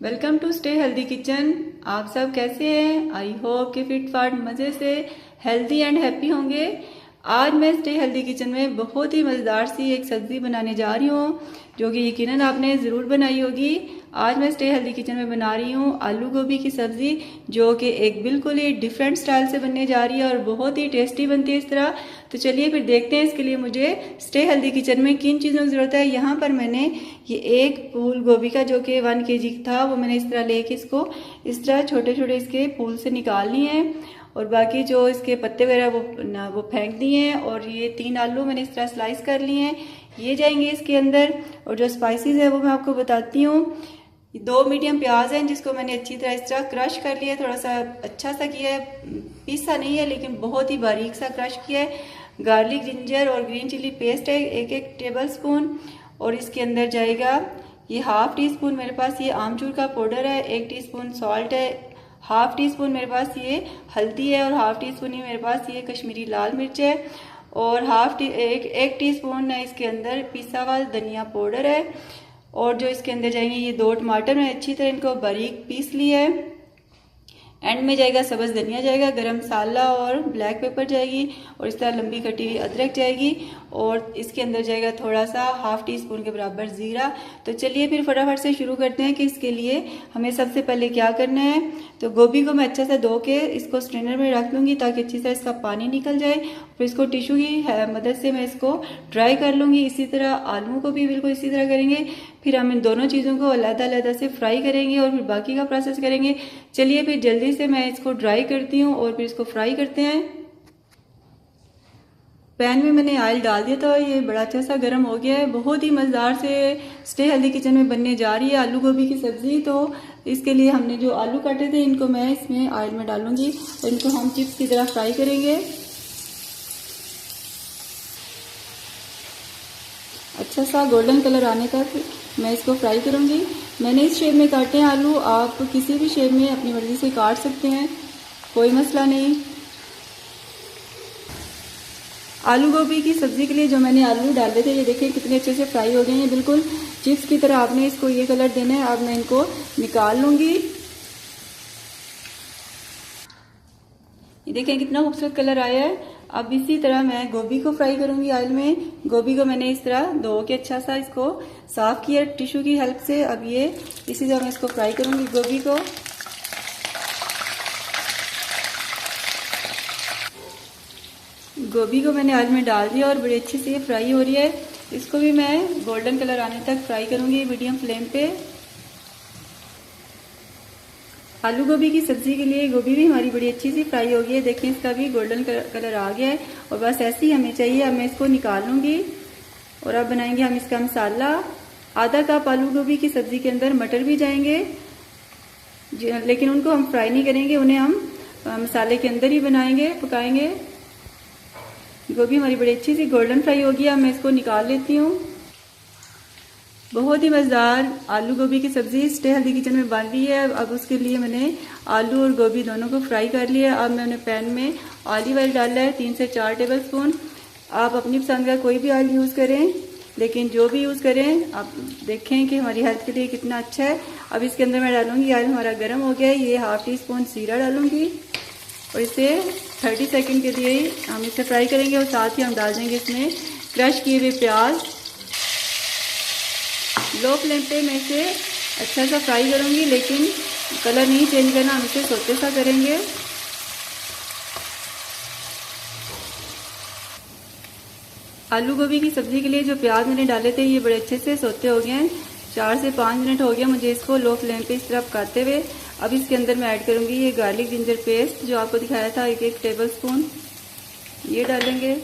Welcome to stay healthy kitchen. आप सब कैसे हैं? आई होप कि फिट फाट मज़े से हेल्दी एंड हैप्पी होंगे। आज मैं स्टे हेल्दी किचन में बहुत ही मज़ेदार सी एक सब्ज़ी बनाने जा रही हूँ, जो कि यकीनन आपने ज़रूर बनाई होगी। आज मैं स्टे हेल्दी किचन में बना रही हूँ आलू गोभी की सब्ज़ी, जो कि एक बिल्कुल ही डिफरेंट स्टाइल से बनने जा रही है और बहुत ही टेस्टी बनती है इस तरह। तो चलिए फिर देखते हैं इसके लिए मुझे स्टे हेल्दी किचन में किन चीज़ों की ज़रूरत है। यहाँ पर मैंने ये एक फूल गोभी का, जो कि 1 kg था, वो मैंने इस तरह लेके इसको इस तरह छोटे छोटे इसके फूल से निकाल लिए हैं और बाकी जो इसके पत्ते वगैरह वो फेंक दिए हैं। और ये 3 आलू मैंने इस तरह स्लाइस कर लिए हैं, ये जाएंगे इसके अंदर। और जो स्पाइसेस है वो मैं आपको बताती हूँ। 2 मीडियम प्याज हैं जिसको मैंने अच्छी तरह इस तरह क्रश कर लिया है, थोड़ा सा अच्छा सा किया है, पीसा नहीं है लेकिन बहुत ही बारीक सा क्रश किया है। गार्लिक, जिंजर और ग्रीन चिली पेस्ट है 1 टेबल स्पून। और इसके अंदर जाएगा ये 1/2 टीस्पून मेरे पास ये आमचूर का पाउडर है, 1 टीस्पून सॉल्ट है, 1/2 टीस्पून मेरे पास ये हल्दी है और 1/2 टीस्पून ही मेरे पास ये कश्मीरी लाल मिर्च है। और एक टीस्पून इसके अंदर पिसा हुआ धनिया पाउडर है। और जो इसके अंदर जाएंगे ये 2 टमाटर, मैंने अच्छी तरह इनको बारीक पीस लिया है। एंड में जाएगा सब्ज़ धनिया, जाएगा गरम मसाला और ब्लैक पेपर जाएगी, और इस तरह लंबी कटी हुई अदरक जाएगी। और इसके अंदर जाएगा थोड़ा सा 1/2 टीस्पून के बराबर ज़ीरा। तो चलिए फिर फटाफट से शुरू करते हैं कि इसके लिए हमें सबसे पहले क्या करना है। तो गोभी को मैं अच्छे से धो के इसको स्ट्रेनर में रख लूँगी ताकि अच्छी तरह इसका पानी निकल जाए। फिर इसको टिश्यू की मदद से मैं इसको ड्राई कर लूँगी। इसी तरह आलू को भी बिल्कुल इसी तरह करेंगे। फिर हम इन दोनों चीज़ों को अलग-अलग से फ्राई करेंगे और फिर बाकी का प्रोसेस करेंगे। चलिए फिर जल्दी से मैं इसको ड्राई करती हूँ और फिर इसको फ्राई करते हैं। पैन में मैंने ऑयल डाल दिया था, ये बड़ा अच्छा सा गर्म हो गया है। बहुत ही मज़ेदार से स्टे हेल्दी किचन में बनने जा रही है आलू गोभी की सब्ज़ी। तो इसके लिए हमने जो आलू काटे थे इनको मैं इसमें ऑयल में डालूंगी और इनको हम चिप्स की तरह फ्राई करेंगे। अच्छा सा गोल्डन कलर आने तक मैं इसको फ्राई करूंगी। मैंने इस शेप में काटे हैं आलू, आप किसी भी शेप में अपनी मर्जी से काट सकते हैं, कोई मसला नहीं। आलू गोभी की सब्ज़ी के लिए जो मैंने आलू डाले थे, ये देखिए कितने अच्छे से फ्राई हो गए हैं, बिल्कुल चिप्स की तरह आपने इसको ये कलर देना है। अब मैं इनको निकाल लूँगी। ये देखें कितना खूबसूरत कलर आया है। अब इसी तरह मैं गोभी को फ्राई करूंगी ऑयल में। गोभी को मैंने इस तरह धो के अच्छा सा इसको साफ किया टिश्यू की हेल्प से। अब ये इसी तरह मैं इसको फ्राई करूंगी गोभी को। गोभी को मैंने ऑयल में डाल दिया और बड़ी अच्छी से ये फ्राई हो रही है। इसको भी मैं गोल्डन कलर आने तक फ्राई करूंगी मीडियम फ्लेम पे। आलू गोभी की सब्जी के लिए गोभी भी हमारी बड़ी अच्छी सी फ्राई हो गई है, देखिए इसका भी गोल्डन कलर आ गया है और बस ऐसे ही हमें चाहिए। अब मैं इसको निकाल लूंगी और अब बनाएंगे हम इसका मसाला। आधा कप आलू गोभी की सब्जी के अंदर मटर भी जाएंगे, लेकिन उनको हम फ्राई नहीं करेंगे, उन्हें हम मसाले के अंदर ही बनाएंगे, पकाएंगे। गोभी हमारी बड़ी अच्छी सी गोल्डन फ्राई हो गई। अब मैं इसको निकाल लेती हूँ। बहुत ही मज़ेदार आलू गोभी की सब्ज़ी स्टे हेल्दी किचन में बन रही है। अब उसके लिए मैंने आलू और गोभी दोनों को फ्राई कर लिया। अब मैंने पैन में ऑलिव ऑयल डाला है 3 से 4 टेबल स्पून। आप अपनी पसंद का कोई भी ऑयल यूज़ करें, लेकिन जो भी यूज़ करें आप देखें कि हमारी हेल्थ के लिए कितना अच्छा है। अब इसके अंदर मैं डालूंगी, ऑयल हमारा गर्म हो गया है, ये 1/2 टीस्पून जीरा डालूंगी और इसे 30 सेकेंड के लिए हम इसे फ्राई करेंगे। और साथ ही हम डाल देंगे इसमें क्रश किए हुए प्याज। लो फ्लेम पे मैं इसे अच्छा सा फ्राई करूंगी, लेकिन कलर नहीं चेंज करना, हम इसे सोते सा करेंगे। आलू गोभी की सब्जी के लिए जो प्याज मैंने डाले थे ये बड़े अच्छे से सोते हो गए हैं। 4 से 5 मिनट हो गया मुझे इसको लो फ्लेम पे इस तरह पकाते हुए। अब इसके अंदर मैं ऐड करूंगी ये गार्लिक जिंजर पेस्ट जो आपको दिखाया था 1 टेबल स्पून, ये डालेंगे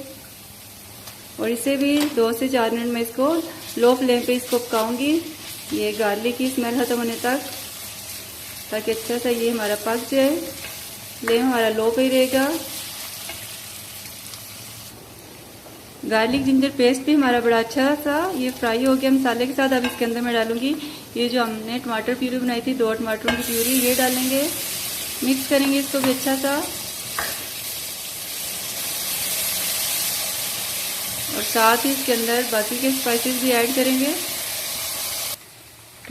और इसे भी 2 से 4 मिनट में इसको लो फ्लेम पे इसको पकाऊंगी, ये गार्लिक की स्मेल खत्म होने तक, ताकि अच्छा सा ये हमारा पक जाए। फ्लेम हमारा लो पे ही रहेगा। गार्लिक जिंजर पेस्ट भी हमारा बड़ा अच्छा सा ये फ्राई हो गया मसाले के साथ। अब इसके अंदर मैं डालूंगी ये जो हमने टमाटर प्यूरी बनाई थी, 2 टमाटरों की प्यूरी, ये डालेंगे, मिक्स करेंगे इसको भी अच्छा सा। और साथ ही इसके अंदर बाकी के स्पाइसेस भी ऐड करेंगे।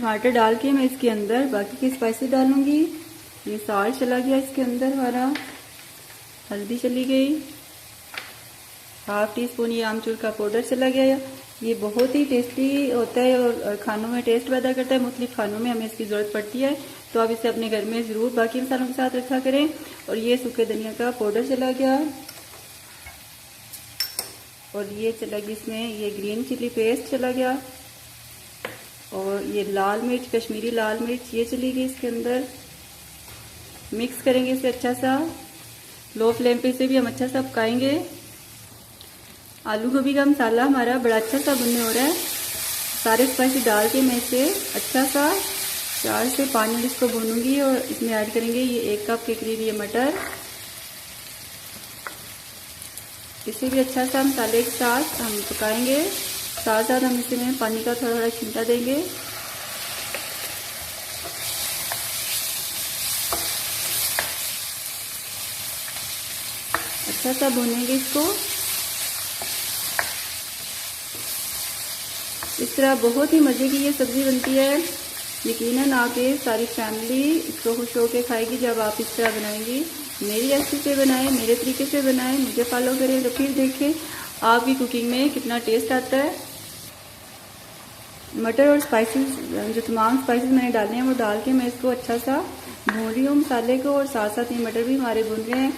टमाटर डाल के मैं इसके अंदर बाकी के स्पाइसेस डालूंगी। ये साल्ट चला गया इसके अंदर हमारा, हल्दी चली गई, हाफ टी स्पून ये आमचूर का पाउडर चला गया। ये बहुत ही टेस्टी होता है और खानों में टेस्ट पैदा करता है। मुख्तलिफ खानों में हमें इसकी ज़रूरत पड़ती है, तो आप इसे अपने घर में ज़रूर बाकी मसालों के साथ रखा करें। और ये सूखे धनिया का पाउडर चला गया, और ये चला गया इसमें ये ग्रीन चिली पेस्ट चला गया, और ये लाल मिर्च, कश्मीरी लाल मिर्च ये चली गई इसके अंदर। मिक्स करेंगे इसे अच्छा सा, लो फ्लेम पे इसे भी हम अच्छा सा पकाएंगे। आलू गोभी का मसाला हमारा बड़ा अच्छा सा भुनने हो रहा है। सारे स्पाइसी डाल के मैं इसे अच्छा सा 4 से 5 मिनट इसको भूनूंगी, और इसमें ऐड करेंगे ये 1 कप के करीब ये मटर। इसे भी अच्छा सा मसाले के साथ हम पकाएंगे। साथ साथ हम इसमें पानी का थोड़ा थोड़ा छींटा देंगे। अच्छा सा भूनेंगे इसको। इस तरह बहुत ही मज़े की ये सब्ज़ी बनती है। यकीनन आपके सारी फैमिली इसको खुश होकर खाएगी जब आप इस तरह बनाएंगी। मेरी रेसिपी से बनाएं, मेरे तरीके से बनाएं, मुझे फॉलो करें, तो फिर देखें आपकी कुकिंग में कितना टेस्ट आता है। मटर और स्पाइसेस, जो तमाम स्पाइसेस मैंने डाले हैं वो डाल के मैं इसको अच्छा सा भून रही हूँ मसाले को, और साथ साथ ये मटर भी हमारे भून रहे हैं,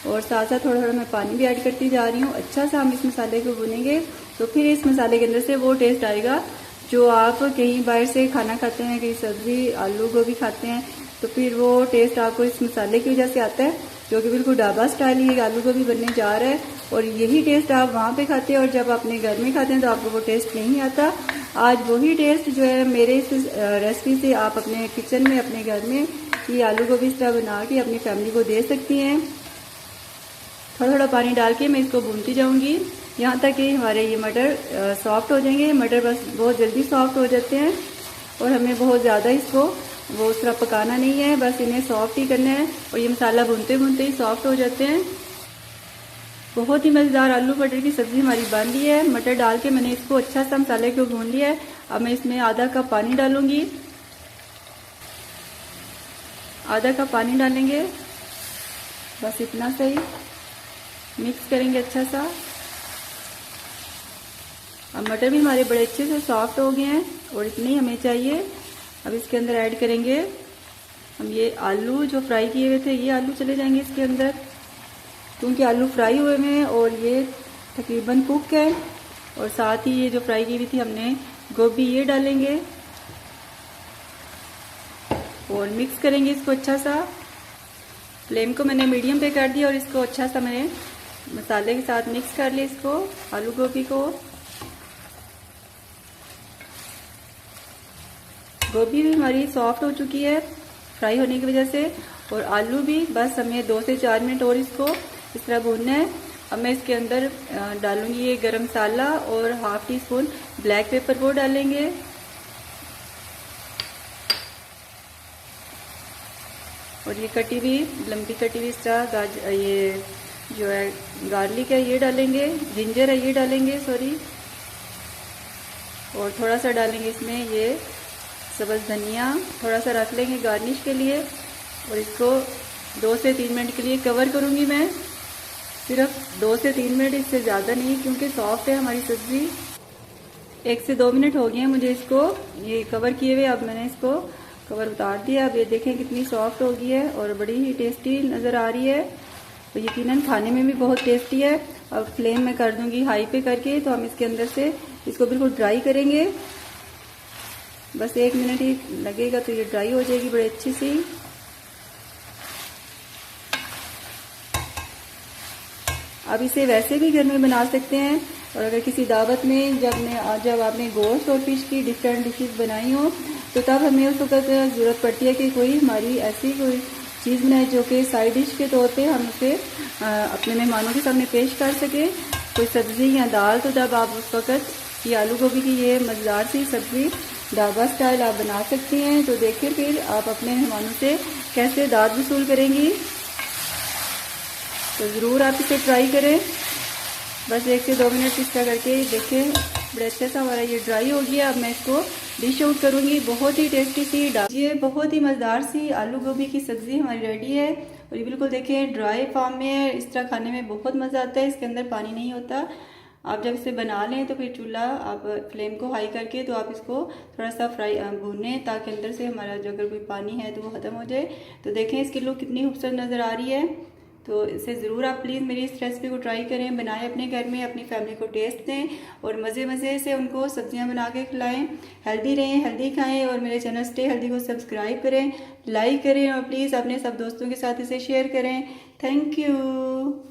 और साथ साथ थोड़ा थोड़ा मैं पानी भी ऐड करती जा रही हूँ। अच्छा सा हम इस मसाले को भूनेंगे, तो फिर इस मसाले के अंदर से वो टेस्ट आएगा जो आप कहीं बाहर से खाना खाते हैं, कहीं सब्जी आलू गोभी खाते हैं, तो फिर वो टेस्ट आपको इस मसाले की वजह से आता है, जो कि बिल्कुल ढाबा स्टाइल ये आलू गोभी बनने जा रहा है। और यही टेस्ट आप वहाँ पे खाते हैं, और जब अपने घर में खाते हैं तो आपको वो टेस्ट नहीं आता। आज वही टेस्ट जो है मेरे इस रेसिपी से आप अपने किचन में, अपने घर में ये आलू गोभी इस तरह बना के अपनी फैमिली को दे सकती हैं। थोड़ा थोड़ा पानी डाल के मैं इसको भूनती जाऊंगी यहाँ तक कि हमारे ये मटर सॉफ्ट हो जाएंगे। मटर बस बहुत जल्दी सॉफ्ट हो जाते हैं, और हमें बहुत ज़्यादा इसको वो उस तरह पकाना नहीं है, बस इन्हें सॉफ्ट ही करना है, और ये मसाला भूनते भूनते ही सॉफ्ट हो जाते हैं। बहुत ही मज़ेदार आलू मटर की सब्ज़ी हमारी बन रही है। मटर डाल के मैंने इसको अच्छा सा मसाले को भून लिया है। अब मैं इसमें आधा कप पानी डालूंगी, आधा कप पानी डालेंगे, बस इतना सही। मिक्स करेंगे अच्छा सा। अब मटर भी हमारे बड़े अच्छे से सॉफ्ट हो गए हैं, और इतने ही हमें चाहिए। अब इसके अंदर ऐड करेंगे हम ये आलू जो फ्राई किए हुए थे, ये आलू चले जाएंगे इसके अंदर, क्योंकि आलू फ्राई हुए हैं और ये तकरीबन कुक है। और साथ ही ये जो फ्राई की हुई थी हमने गोभी, ये डालेंगे और मिक्स करेंगे इसको अच्छा सा। फ्लेम को मैंने मीडियम पे कर दिया, और इसको अच्छा सा मैंने मसाले के साथ मिक्स कर लिया इसको, आलू गोभी को। गोभी भी हमारी सॉफ्ट हो चुकी है फ्राई होने की वजह से, और आलू भी। बस हमें 2 से 4 मिनट और इसको इस तरह भूनना है। अब मैं इसके अंदर डालूंगी ये गरम मसाला, और half tea spoon black pepper वो डालेंगे, और ये कटी हुई लंबी कटी हुई इस तरह ये जो है गार्लिक है ये डालेंगे, जिंजर है ये डालेंगे, सॉरी। और थोड़ा सा डालेंगे इसमें ये सब्ज़ धनिया, थोड़ा सा रख लेंगे गार्निश के लिए। और इसको 2 से 3 मिनट के लिए कवर करूंगी मैं, सिर्फ 2 से 3 मिनट, इससे ज़्यादा नहीं, क्योंकि सॉफ्ट है हमारी सब्ज़ी। 1 से 2 मिनट हो गए हैं मुझे इसको ये कवर किए हुए। अब मैंने इसको कवर उतार दिया। अब ये देखें कितनी सॉफ्ट हो गई है, और बड़ी ही टेस्टी नज़र आ रही है, तो यकीनन खाने में भी बहुत टेस्टी है। अब फ्लेम में कर दूंगी हाई पे करके, तो हम इसके अंदर से इसको बिल्कुल ड्राई करेंगे। बस 1 मिनट ही लगेगा तो ये ड्राई हो जाएगी बड़ी अच्छी सी। अब इसे वैसे भी घर में बना सकते हैं, और अगर किसी दावत में जब आपने गोश्त और फिश की डिफरेंट डिशेस बनाई हो, तो तब हमें उस वक्त ज़रूरत पड़ती है कि कोई हमारी ऐसी कोई चीज़ बनाए जो कि साइड डिश के तौर पे हम उसे अपने मेहमानों के सामने पेश कर सके, कोई सब्ज़ी या दाल। तो तब आप उस वक्त ये आलू गोभी की ये मज़ेदार सी सब्ज़ी ढाबा स्टाइल आप बना सकती हैं। तो देखिए फिर आप अपने मेहमानों से कैसे दाद वसूल करेंगी, तो ज़रूर आप इसे ट्राई करें। बस 1 से 2 मिनट इस तरह करके देखें, बड़े अच्छे सा हमारा ये ड्राई हो गया। अब मैं इसको डिश आउट करूँगी। बहुत ही टेस्टी सी ये बहुत ही मज़ेदार सी आलू गोभी की सब्ज़ी हमारी रेडी है। और ये बिल्कुल देखें ड्राई फार्म में है। इस तरह खाने में बहुत मज़ा आता है, इसके अंदर पानी नहीं होता। आप जब इसे बना लें तो फिर चूल्हा आप फ्लेम को हाई करके तो आप इसको थोड़ा सा भूनें ताकि अंदर से हमारा जो अगर कोई पानी है तो वो ख़त्म हो जाए। तो देखें इसकी लुक कितनी खूबसूरत नज़र आ रही है। तो इसे ज़रूर आप प्लीज़ मेरी इस रेसिपी को ट्राई करें, बनाएं अपने घर में, अपनी फैमिली को टेस्ट दें और मज़े मज़े से उनको सब्जियां बना के खिलाएं। हेल्दी रहें, हेल्दी खाएं और मेरे चैनल स्टे हेल्दी को सब्सक्राइब करें, लाइक करें और प्लीज़ अपने सब दोस्तों के साथ इसे शेयर करें। Thank you.